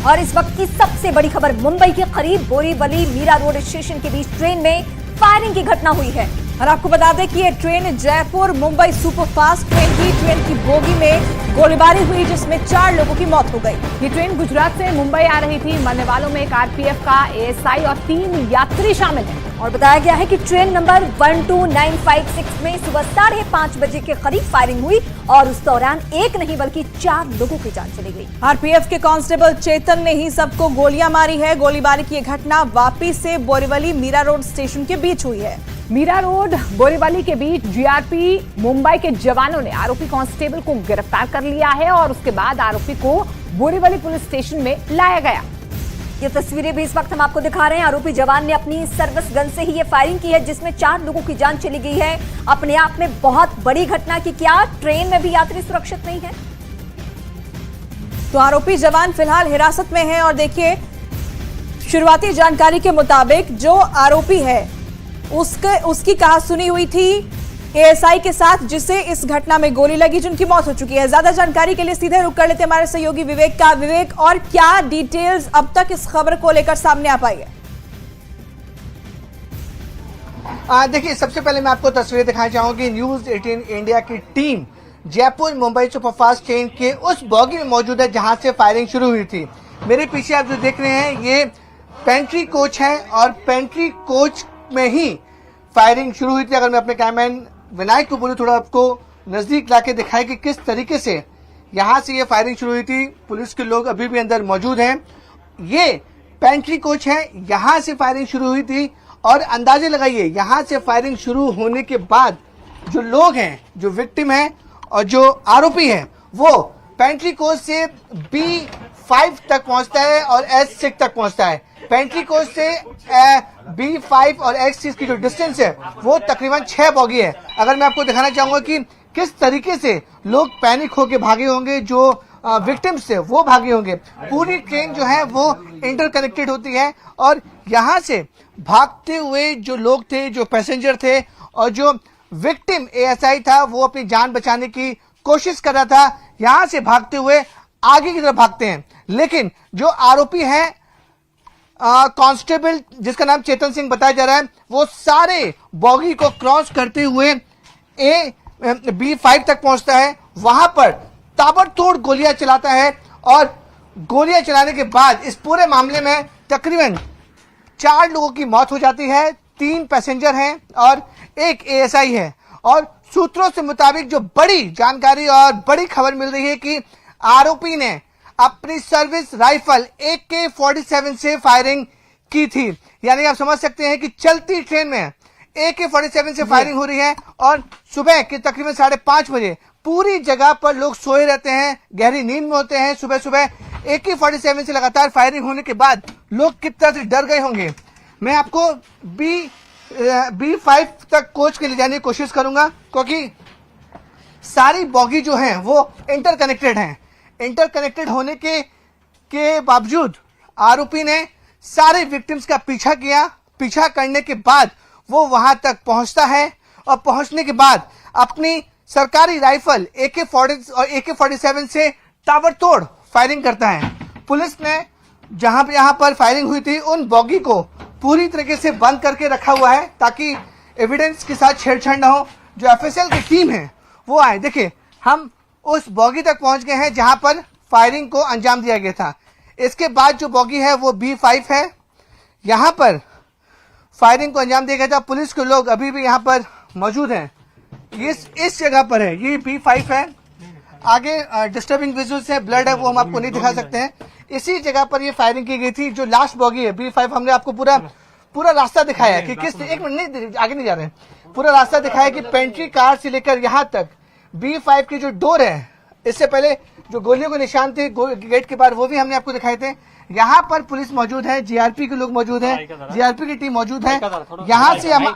और इस वक्त की सबसे बड़ी खबर, मुंबई के करीब बोरीवली मीरा रोड स्टेशन के बीच ट्रेन में फायरिंग की घटना हुई है। और आपको बता दें कि ये train Jaipur Mumbai superfast train की ट्रेन की बोगी में गोलीबारी हुई, जिसमें 4 लोगों की मौत हो गई। ये ट्रेन गुजरात से मुंबई आ रही थी। मरने वालों में एक आरपीएफ का एएसआई और 3 यात्री शामिल हैं। और बताया गया है कि ट्रेन नंबर 12956 में सुबह 5:30 बजे के करीब फायरिंग हुई और उस दौरान एक नहीं बल्कि 4 लोगों की जान चली गई। आरपीएफ के कांस्टेबल चेतन ने ही सबको गोलियां मारी है। गोलीबारी की घटना वापी से बोरीवली मीरा रोड स्टेशन के बीच हुई है। मीरा रोड बोरीवली के बीच जीआरपी मुंबई के जवानों ने आरोपी कांस्टेबल को गिरफ्तार कर लिया है और उसके बाद आरोपी को बोरीवली पुलिस स्टेशन में लाया गया। ये तस्वीरें भी इस वक्त हम आपको दिखा रहे हैं। आरोपी जवान ने अपनी सर्विस गन से ही ये फायरिंग की है, जिसमें 4 लोगों की जान चली गई है। अपने आप में बहुत बड़ी घटना की क्या ट्रेन में भी यात्री सुरक्षित नहीं है? तो आरोपी जवान फिलहाल हिरासत में है और देखिए, शुरुआती जानकारी के मुताबिक जो आरोपी है उसकी कहासुनी हुई थी एएसआई के साथ, जिसे इस घटना में गोली लगी, जिनकी मौत हो चुकी है। ज्यादा जानकारी के लिए सीधे रुक कर लेते हमारे सहयोगी विवेक का। विवेक, और क्या डिटेल्स अब तक इस खबर को लेकर सामने आ पाई है? देखिए, सबसे पहले मैं आपको तस्वीरें दिखाना चाहूंगी। न्यूज 18 इंडिया की team Jaipur Mumbai superfast train के उस बॉगी में मौजूद है जहां से फायरिंग शुरू हुई थी। मेरे पीछे आप जो देख रहे हैं ये पेंट्री कोच है और पेंट्री कोच में ही फायरिंग शुरू हुई थी। अगर मैं अपने कैमरामैन विनायक को बोलूं थोड़ा आपको नजदीक लाके दिखाए कि किस तरीके से यहां से ये फायरिंग शुरू हुई थी। पुलिस के लोग अभी भी अंदर मौजूद हैं। ये पेंट्री कोच है, यहां से फायरिंग शुरू हुई थी और अंदाजे लगाइए यहां से फायरिंग शुरू होने के बाद जो लोग हैं, जो विक्टिम हैं और जो आरोपी है, वो पेंट्री कोच से B5 तक पहुंचता है और S6 तक पहुंचता है। पेंट्री कोच से B5 और X6 की जो डिस्टेंस है वो तकरीबन 6 बॉगी है। अगर मैं आपको दिखाना चाहूंगा कि किस तरीके से लोग पैनिक होके भागे होंगे, जो विक्टिम्स थे वो भागे होंगे। पूरी ट्रेन जो है वो इंटरकनेक्टेड होती है और यहाँ से भागते हुए जो लोग थे, जो पैसेंजर थे और जो विक्टिम एएसआई था, वो अपनी जान बचाने की कोशिश कर रहा था। यहाँ से भागते हुए आगे की तरफ भागते हैं, लेकिन जो आरोपी है कांस्टेबल जिसका नाम चेतन सिंह बताया जा रहा है, वो सारे बॉगी को क्रॉस करते हुए B5 तक पहुंचता है। वहां पर ताबड़तोड़ गोलियां चलाता है और गोलियां चलाने के बाद इस पूरे मामले में तकरीबन 4 लोगों की मौत हो जाती है। 3 पैसेंजर हैं और एक एएसआई है। और सूत्रों से मुताबिक जो बड़ी जानकारी और बड़ी खबर मिल रही है कि आरोपी ने अपनी सर्विस राइफल AK-47 से फायरिंग की थी। यानी आप समझ सकते हैं कि चलती ट्रेन में AK-47 से फायरिंग हो रही है और सुबह के तकरीबन 5:30 बजे पूरी जगह पर लोग सोए रहते हैं, गहरी नींद में होते हैं। सुबह सुबह AK-47 से लगातार फायरिंग होने के बाद लोग किस तरह से डर गए होंगे। मैं आपको B5 तक कोच के ले जाने की कोशिश करूंगा, क्योंकि सारी बॉगी जो हैं वो इंटरकनेक्टेड हैं। इंटरकनेक्टेड होने के बावजूद आरोपी ने सारे विक्टिम्स का पीछा किया। पीछा करने के बाद वो वहां तक पहुंचता है और पहुंचने के बाद अपनी सरकारी राइफल AK-40 और AK-47 से ताबड़तोड़ फायरिंग करता है। पुलिस ने जहां पर फायरिंग हुई थी उन बॉगी को पूरी तरीके से बंद करके रखा हुआ है ताकि एविडेंस के साथ छेड़छाड़ ना हो। जो FSL की टीम है वो आए। देखिए, हम उस बॉगी तक पहुंच गए हैं जहां पर फायरिंग को अंजाम दिया गया था। इसके बाद जो बॉगी है वो B5 है। यहां पर फायरिंग को अंजाम दिया गया था। पुलिस के लोग अभी भी यहां पर मौजूद हैं। इस जगह पर है, ये B5 है। आगे डिस्टर्बिंग विजुअल्स है, ब्लड है, वो हम आपको नहीं दिखा सकते हैं। इसी जगह पर ये फायरिंग की गई थी। जो लास्ट बॉगी है B5, हमने आपको पूरा रास्ता दिखाया है कि किस, एक मिनट नहीं, आगे नहीं जा रहे हैं। पूरा रास्ता दिखाया कि पेंट्री कार से लेकर यहां तक B5 की जो डोर है, इससे पहले जो गोलियों के निशान थे गेट के बाहर, वो भी हमने आपको दिखाए थे। यहाँ पर पुलिस मौजूद है, जीआरपी के लोग मौजूद हैं, जीआरपी की टीम मौजूद है। यहाँ से आगे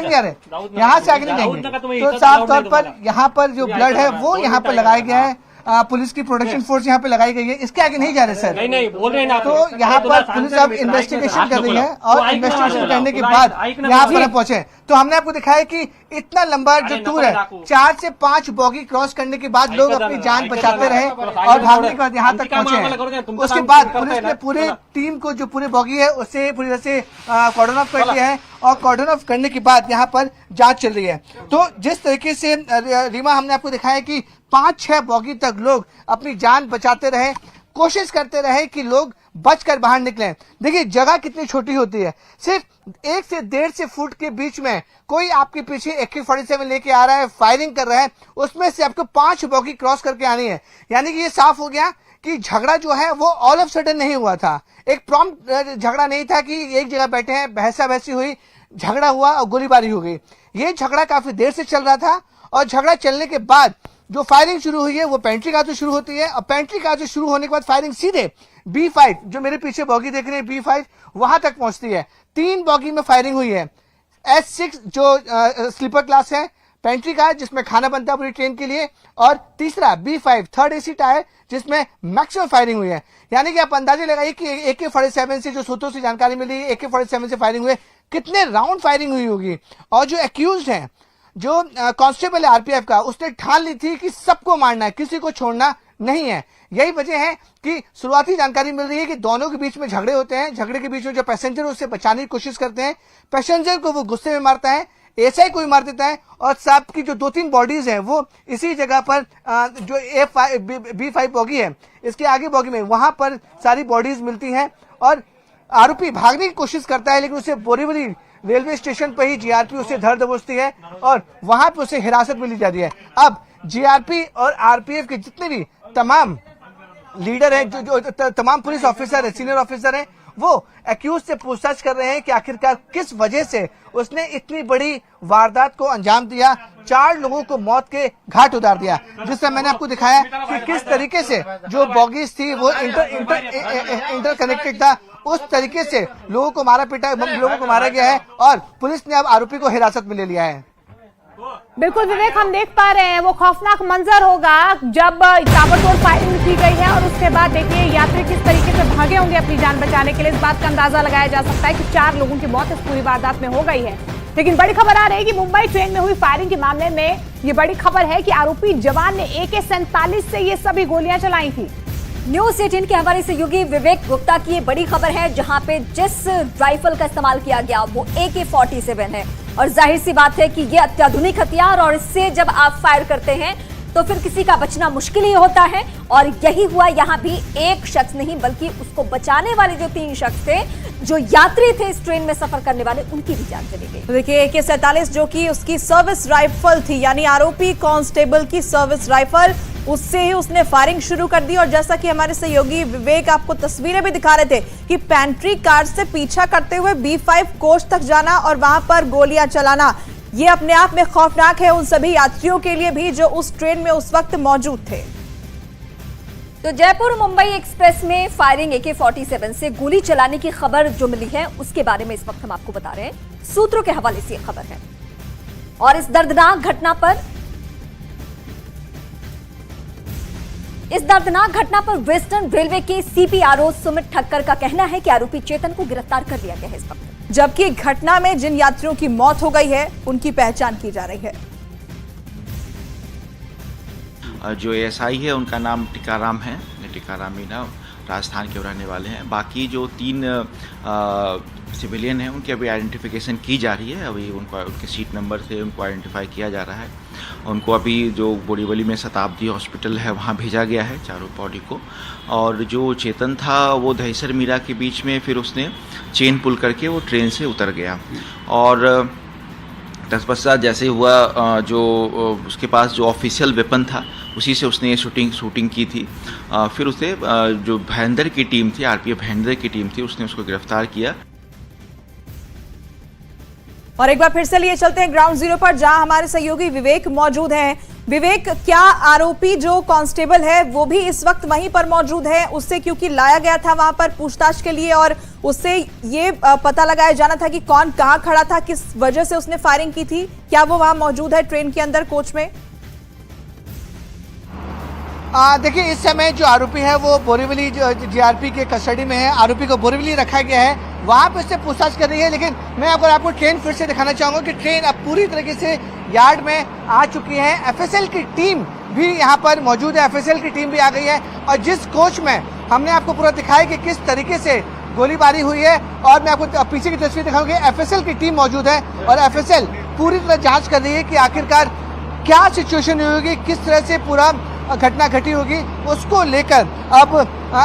नहीं जा रहे, यहाँ से आगे नहीं जाएंगे। तो साफ तौर पर यहाँ पर जो ब्लड है वो यहाँ पर लगाया गया है। पुलिस की प्रोटेक्शन फोर्स यहाँ पे लगाई गई है, इसके आगे नहीं जा रहे सर। नहीं बोल रहे हैं ना, तो यहाँ पर पुलिस अब इन्वेस्टिगेशन कर रही है और इन्वेस्टिगेशन करने के बाद यहाँ पर पहुंचे। तो हमने आपको दिखाया कि इतना लंबा जो टूर है, 4 से 5 बॉगी क्रॉस करने के बाद लोग अपनी जान बचाते रहे और भागने के बाद यहाँ तक पहुंचे हैं। उसके बाद पुलिस ने पूरे टीम को, जो पूरे बॉगी है, उससे पूरी तरह से कॉर्डन ऑफ कर दिया है और कॉर्डन ऑफ करने के बाद यहाँ पर जांच चल रही है। तो जिस तरीके से रीमा हमने आपको दिखाया कि 5-6 बॉगी तक लोग अपनी जान बचाते रहे, कोशिश करते रहे कि लोग बचकर बाहर निकले। देखिए जगह कितनी छोटी होती है, सिर्फ 1 से 1.5 फुट के बीच में कोई आपके पीछे AK-47 लेके आ रहा है, फायरिंग कर रहा है, उसमें से आपको 5 बॉगी क्रॉस करके आनी है। यानी कि ये साफ हो गया कि झगड़ा जो है वो ऑल ऑफ सडन नहीं हुआ था, एक प्रॉम्प्ट झगड़ा नहीं था कि एक जगह बैठे हैं, बहसा बहसी हुई, झगड़ा हुआ और गोलीबारी हो गई। ये झगड़ा काफी देर से चल रहा था और झगड़ा चलने के बाद जो फायरिंग शुरू हुई है वो पेंट्री कार से शुरू होती है और पेंट्री कार से शुरू होने के बाद फायरिंग सीधे B5, जो मेरे पीछे बॉगी देख रहे हैं B5, वहां तक पहुंचती है। 3 बॉगी में फायरिंग हुई है। S6 जो स्लीपर क्लास है, पेंट्री कार जिसमें खाना बनता है पूरी ट्रेन के लिए, और तीसरा B5 थर्ड AC टायर जिसमें मैक्सिमम फायरिंग हुई है। यानी कि आप अंदाजे लगाइए कि AK-47 से, जो सूत्रों से जानकारी मिली, AK-47 से फायरिंग हुई, कितने राउंड फायरिंग हुई होगी। और जो एक्यूज्ड हैं, जो कांस्टेबल RPF का, उसने ठान ली थी कि सबको मारना है, किसी को छोड़ना नहीं है। यही वजह है कि शुरुआती जानकारी मिल रही है कि दोनों के बीच में झगड़े होते हैं, झगड़े के बीच में जो पैसेंजर उससे बचाने की कोशिश करते हैं, पैसेंजर को वो गुस्से में मारता है, SI को भी मार देता है और सांप की जो 2-3 बॉडीज हैं वो इसी जगह पर जो B5 बॉगी है, इसके आगे बॉगी में, वहां पर सारी बॉडीज मिलती हैं और आरोपी भागने की कोशिश करता है, लेकिन उसे बोरीवली रेलवे स्टेशन पर ही GRP उसे धर दबोचती है और वहां पर उसे हिरासत में ली जाती है। अब GRP और RPF के जितने भी तमाम लीडर हैं, जो तमाम पुलिस ऑफिसर है, सीनियर ऑफिसर हैं, वो एक्यूज से पूछताछ कर रहे हैं कि आखिरकार किस वजह से उसने इतनी बड़ी वारदात को अंजाम दिया, 4 लोगों को मौत के घाट उतार दिया। जिससे मैंने आपको दिखाया कि किस तरीके से जो बॉगीज थी वो इंटर कनेक्टेड था, उस तरीके से लोगों को मारा गया है और पुलिस ने अब आरोपी को हिरासत में ले लिया है। बिल्कुल विवेक, हम देख पा रहे हैं वो खौफनाक मंजर होगा जब ताबड़तोड़ फायरिंग की गई है और उसके बाद देखिए यात्री किस तरीके से भागे होंगे अपनी जान बचाने के लिए। इस बात का अंदाजा लगाया जा सकता है कि 4 लोगों की मौत इस पूरी वारदात में हो गई है। लेकिन बड़ी खबर आ रही है कि मुंबई ट्रेन में हुई फायरिंग के मामले में ये बड़ी खबर है कि आरोपी जवान ने AK-47 से ये सभी गोलियां चलाई थी। न्यूज 18 के हवाले से योगी विवेक गुप्ता की ये बड़ी खबर है, जहां पे जिस राइफल का इस्तेमाल किया गया वो AK-47 है और जाहिर सी बात है कि ये अत्याधुनिक हथियार, और इससे जब आप फायर करते हैं तो फिर किसी का बचना मुश्किल ही होता है। और यही हुआ यहाँ भी, एक शख्स नहीं बल्कि उसको बचाने वाले जो 3 शख्स थे, जो यात्री थे इस ट्रेन में सफर करने वाले, उनकी भी जान चली गई। तो देखिए AK-47 जो कि उसकी सर्विस राइफल थी, यानी आरोपी कांस्टेबल की सर्विस राइफल, उससे ही उसने फायरिंग शुरू कर दी। और जैसा कि हमारे सहयोगी विवेक आपको तस्वीरें भी दिखा रहे थे कि पेंट्री कार से पीछा करते हुए B5 कोच तक जाना और वहां पर गोलियां चलाना, ये अपने आप में खौफनाक है उन सभी यात्रियों के लिए भी जो उस ट्रेन में उस वक्त मौजूद थे। तो जयपुर मुंबई एक्सप्रेस में फायरिंग AK-47 से गोली चलाने की खबर जो मिली है उसके बारे में इस वक्त हम आपको बता रहे हैं। सूत्रों के हवाले से यह खबर है और इस दर्दनाक घटना पर वेस्टर्न रेलवे के CPRO सुमित ठक्कर का कहना है कि आरोपी चेतन को गिरफ्तार कर लिया गया है इस वक्त, जबकि घटना में जिन यात्रियों की मौत हो गई है उनकी पहचान की जा रही है। जो ASI है उनका नाम टीकाराम है, टीकाराम मीना, राजस्थान के रहने वाले हैं। बाकी जो 3 सिविलियन हैं उनकी अभी आइडेंटिफिकेशन की जा रही है, अभी उनके सीट नंबर से उनको आइडेंटिफाई किया जा रहा है। उनको अभी जो बोरीवली में शताब्दी हॉस्पिटल है वहाँ भेजा गया है, चारों बॉडी को। और जो चेतन था वो दहीसर मीरा के बीच में फिर उसने चेन पुल करके वो ट्रेन से उतर गया और तत्पश्चात जैसे हुआ जो उसके पास जो ऑफिशियल वेपन था उसी से उसने ये शूटिंग की थी। फिर उसे जो भाईंदर की टीम थी, RPF भाईंदर की टीम थी, उसने उसको गिरफ्तार किया। और एक बार फिर से लिए चलते हैं ग्राउंड जीरो पर, जहां हमारे सहयोगी विवेक मौजूद हैं। विवेक, क्या आरोपी जो कांस्टेबल है वो भी इस वक्त वहीं पर मौजूद है? उससे क्योंकि लाया गया था वहां पर पूछताछ के लिए और उससे ये पता लगाया जाना था कि कौन कहां खड़ा था, किस वजह से उसने फायरिंग की थी। क्या वो वहां मौजूद है ट्रेन के अंदर, कोच में? देखिए, इस समय जो आरोपी है वो बोरीवली जीआरपी के कस्टडी में है। आरोपी को बोरीवली रखा गया है, वहां पे उससे पूछताछ कर रही है। लेकिन मैं आपको ट्रेन फिर से दिखाना चाहूंगा कि ट्रेन अब पूरी तरीके से यार्ड में आ चुकी है। एफएसएल की टीम भी यहाँ पर मौजूद है, एफएसएल की टीम भी आ गई है। और जिस कोच में हमने आपको पूरा दिखाया कि किस तरीके से गोलीबारी हुई है, और मैं आपको पीछे की तस्वीर दिखाऊंगी। एफएसएल की टीम मौजूद है और एफएसएल पूरी तरह जांच कर रही है कि आखिरकार क्या सिचुएशन हुई होगी, किस तरह से पूरा घटना घटी होगी। उसको लेकर अब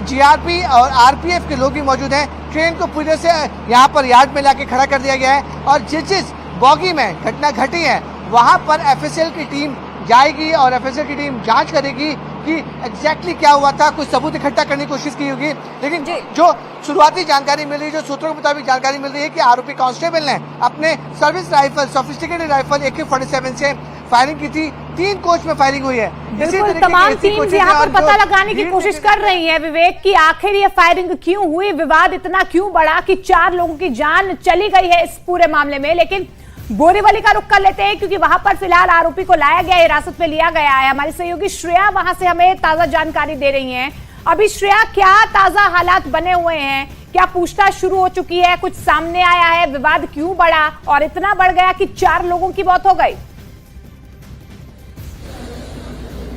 जीआरपी और आरपीएफ के लोग भी मौजूद हैं। ट्रेन को पूरी तरह से यहाँ पर यार्ड में लाके खड़ा कर दिया गया है और जिस बॉगी में घटना घटी है वहां पर एफएसएल की टीम जाएगी और एफएसएल की टीम जांच करेगी कि एग्जैक्टली क्या हुआ था। कुछ सबूत इकट्ठा करने की कोशिश की होगी। लेकिन जो शुरुआती जानकारी मिल रही है, जो सूत्रों के मुताबिक जानकारी मिल रही है कि आरोपी कांस्टेबल ने अपने service rifle, sophisticated rifle AK-47 से फायरिंग की थी। 3 कोच में फायरिंग हुई है। बिल्कुल, तमाम टीम्स यहाँ पर पता लगाने की कोशिश कर रही है विवेक कि आखिर ये फायरिंग क्यों हुई, विवाद इतना क्यों बढ़ा कि 4 लोगों की जान चली गई है इस पूरे मामले में। लेकिन बोरीवली का रुख कर लेते हैं क्योंकि वहां पर फिलहाल आरोपी को लाया गया, हिरासत में लिया गया है। हमारी सहयोगी श्रेया वहां से हमें ताजा जानकारी दे रही हैं। अभी श्रेया, क्या ताजा हालात बने हुए हैं? क्या पूछताछ शुरू हो चुकी है? कुछ सामने आया है? विवाद क्यों बढ़ा और इतना बढ़ गया कि 4 लोगों की मौत हो गई?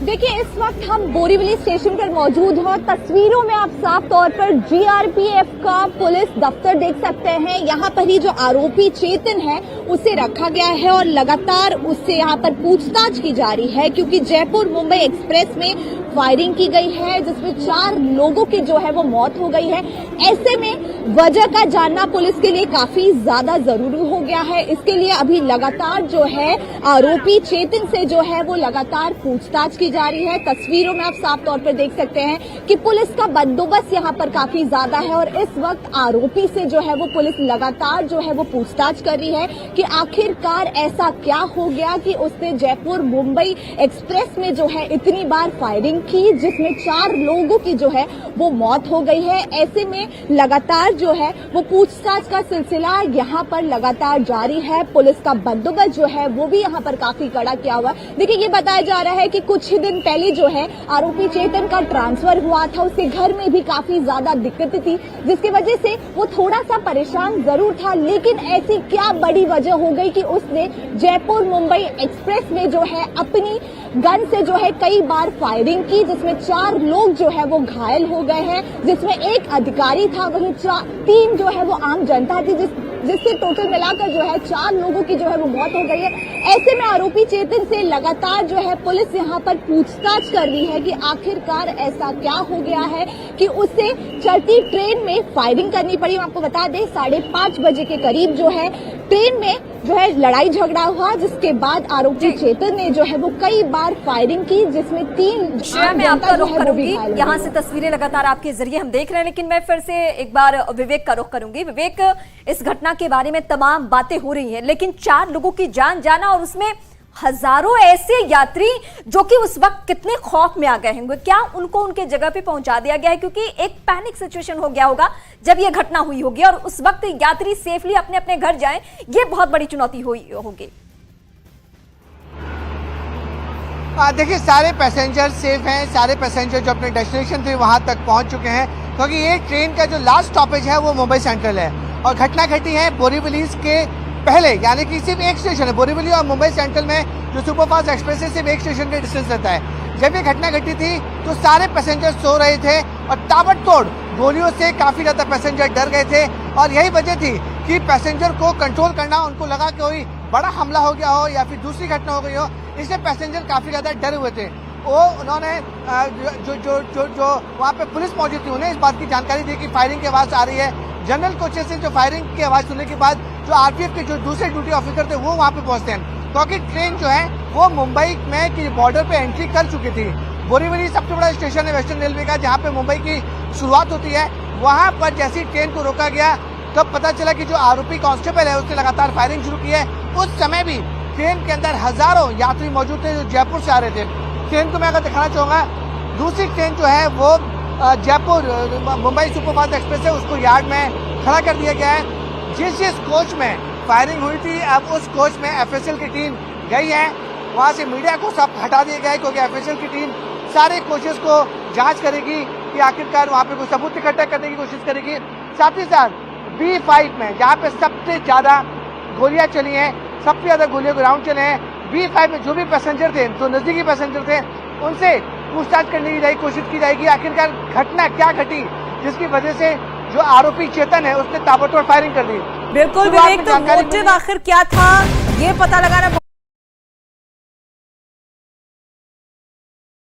देखिए, इस वक्त हम बोरीवली स्टेशन पर मौजूद हैं। तस्वीरों में आप साफ तौर पर जीआरपीएफ का पुलिस दफ्तर देख सकते हैं। यहाँ पर ही जो आरोपी चेतन है उसे रखा गया है और लगातार उससे यहाँ पर पूछताछ की जा रही है क्योंकि जयपुर मुंबई एक्सप्रेस में फायरिंग की गई है जिसमें 4 लोगों की जो है वो मौत हो गई है। ऐसे में वजह का जानना पुलिस के लिए काफी ज्यादा जरूरी हो गया है। इसके लिए अभी लगातार जो है आरोपी चेतन से जो है वो लगातार पूछताछ की जा रही है। तस्वीरों में आप साफ तौर पर देख सकते हैं कि पुलिस का बंदोबस्त यहाँ पर काफी ज्यादा है और इस वक्त आरोपी से जो है वो पुलिस लगातार जो है वो पूछताछ कर रही है कि आखिरकार ऐसा क्या हो गया कि उसने जयपुर मुंबई एक्सप्रेस में जो है इतनी बार फायरिंग की जिसमें 4 लोगों की जो है वो मौत हो गई है। ऐसे में लगातार जो है वो पूछताछ का सिलसिला यहाँ पर लगातार जारी है। पुलिस का बंदोबस्त जो है वो भी यहाँ पर काफी कड़ा किया हुआ है। देखिए, ये बताया जा रहा है कि कुछ ही दिन पहले जो है आरोपी चेतन का ट्रांसफर हुआ था। उसके घर में भी काफी ज्यादा दिक्कत थी जिसकी वजह से वो थोड़ा सा परेशान जरूर था। लेकिन ऐसी क्या बड़ी वजह हो गई कि उसने जयपुर मुंबई एक्सप्रेस में जो है अपनी गन से जो है कई बार फायरिंग की जिसमें 4 लोग जो है वो घायल हो गए हैं, जिसमें एक अधिकारी था, वहीं 3 जो है वो आम जनता थी जिससे टोटल मिलाकर जो है 4 लोगों की जो है वो मौत हो गई है। ऐसे में आरोपी चेतन से लगातार जो है पुलिस यहाँ पर पूछताछ कर रही है कि आखिरकार ऐसा क्या हो गया है कि उसे चलती ट्रेन में फायरिंग करनी पड़ी। आपको बता दें 5:30 बजे के करीब जो है ट्रेन में जो है लड़ाई झगड़ा हुआ जिसके बाद आरोपी चेतन ने जो है वो कई बार फायरिंग की जिसमें 3 मैं आपका रुख करूंगी। यहाँ से तस्वीरें लगातार आपके जरिए हम देख रहे हैं, लेकिन मैं फिर से एक बार विवेक का रुख करूंगी। विवेक, इस घटना के बारे में तमाम बातें हो रही हैं, लेकिन 4 लोगों की जान जाना और उसमें हजारों ऐसे यात्री जो कि उस वक्त कितने खौफ में आ गए होंगे, क्या उनको उनके जगह पे पहुंचा दिया गया है? क्योंकि एक पैनिक सिचुएशन हो गया होगा जब ये घटना हुई होगी और उस वक्त यात्री सेफली अपने अपने घर जाएं, ये बहुत बड़ी चुनौती हुई होगी। देखिए, सारे पैसेंजर सेफ हैं, सारे पैसेंजर जो अपने डेस्टिनेशन थे वहां तक पहुंच चुके हैं क्योंकि ये ट्रेन का जो लास्ट स्टॉपेज है वो मुंबई सेंट्रल है और घटना घटी है बोरीवली के पहले, यानी कि सिर्फ एक स्टेशन है बोरीवली और मुंबई सेंट्रल में जो सुपरफास्ट एक्सप्रेस है सिर्फ एक स्टेशन का डिस्टेंस रहता है। जब ये घटना घटी थी तो सारे पैसेंजर सो रहे थे और ताबड़तोड़ गोलियों से काफी ज्यादा पैसेंजर डर गए थे और यही वजह थी कि पैसेंजर को कंट्रोल करना, उनको लगा कि कोई बड़ा हमला हो गया हो या फिर दूसरी घटना हो गई हो, इसलिए पैसेंजर काफी ज्यादा डरे हुए थे। उन्होंने जो वहाँ पे पुलिस मौजूद थी उन्हें इस बात की जानकारी दी कि फायरिंग की आवाज आ रही है। जनरल कोचेस से जो फायरिंग की आवाज सुनने के बाद जो आरपीएफ के जो दूसरे ड्यूटी ऑफिसर थे वो वहाँ पे पहुंचते हैं क्योंकि ट्रेन जो है वो मुंबई में की बॉर्डर पे एंट्री कर चुकी थी। बोरीवली सबसे बड़ा स्टेशन है वेस्टर्न रेलवे का जहाँ पे मुंबई की शुरुआत होती है। वहाँ पर जैसी ट्रेन को रोका गया तब पता चला कि जो आरोपी कांस्टेबल है उसने लगातार फायरिंग शुरू की है। उस समय भी ट्रेन के अंदर हजारों यात्री मौजूद थे जो जयपुर से आ रहे थे। ट्रेन को मैं अगर दिखाना चाहूंगा, दूसरी ट्रेन जो है वो जयपुर मुंबई सुपरफास्ट एक्सप्रेस है, उसको यार्ड में खड़ा कर दिया गया है। जिस कोच में फायरिंग हुई थी अब उस कोच में एफएसएल की टीम गई है, वहां से मीडिया को सब हटा दिया गया है क्योंकि एफएसएल की टीम सारे कोशिश को जांच करेगी कि आखिरकार वहां पे कोई सबूत इकट्ठा करने की कोशिश करेगी। साथ ही साथ B5 में जहां पे सबसे ज्यादा गोलियां चली हैं, सबसे ज्यादा गोलियों के राउंड चले हैं, B5 में जो भी पैसेंजर थे, जो नजदीकी पैसेंजर थे, उनसे पूछताछ करने की कोशिश की जाएगी। आखिरकार घटना क्या घटी जिसकी वजह से जो आरोपी चेतन है उसने ताबड़तोड़ फायरिंग कर दी। बिल्कुल शुरुआत में विवेक, तो जानकारी मोटिव मिली- आखिर क्या था ये पता लगाना